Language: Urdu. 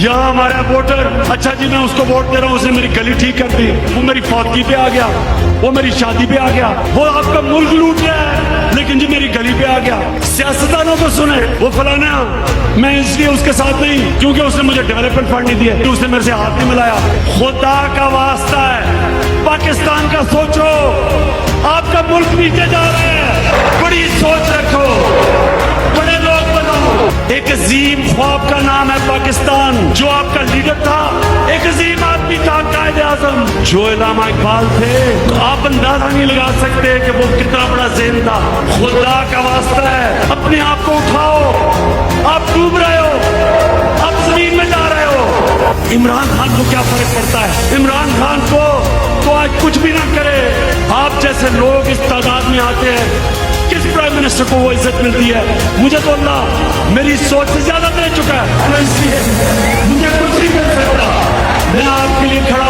یہاں ہمارا ووٹر، اچھا جی میں اس کو ووٹ دے رہا ہوں، اس نے میری گلی ٹھیک کر دی، وہ میری فوتگی پہ آ گیا، وہ میری شادی پہ آ گیا، وہ آپ کا ملک لوٹ رہا ہے لیکن جی میری گلی پہ آ گیا۔ سیاستدانوں کو سنیں، وہ فلانا میں اس لیے اس کے ساتھ نہیں کیونکہ اس نے مجھے ڈیولپمنٹ فنڈ نہیں دیا، اس نے میرے سے ہاتھ نہیں ملایا۔ خدا کا واسطہ ہے پاکستان کا سوچو، آپ کا ملک نیچے جا رہا ہے، بڑی سوچ رکھو، بڑے لوگ بنو۔ ایک عظیم خواب کا نام ہے پاکستان، جو آپ کا لیڈر تھا ایک عظیم آدمی تھا، قائد اعظم جو علامہ اقبال تھے، تو آپ اندازہ نہیں لگا سکتے کہ وہ کتنا بڑا ذہن تھا۔ خدا کا واسطہ ہے اپنے آپ کو اٹھاؤ، آپ ڈوب رہے ہو، آپ زمین میں جا رہے ہو۔ عمران خان کو کیا فرق پڑتا ہے؟ عمران خان کو تو آج کچھ بھی نہ کرے، آپ جیسے لوگ اس تعداد میں آتے ہیں، کس پرائم منسٹر کو وہ عزت ملتی ہے؟ مجھے تو اللہ میری سوچ سے زیادہ دے چکا ہے، اس لیے مجھے کچھ نہیں مل سکتا۔ میں آپ کے لیے کھڑا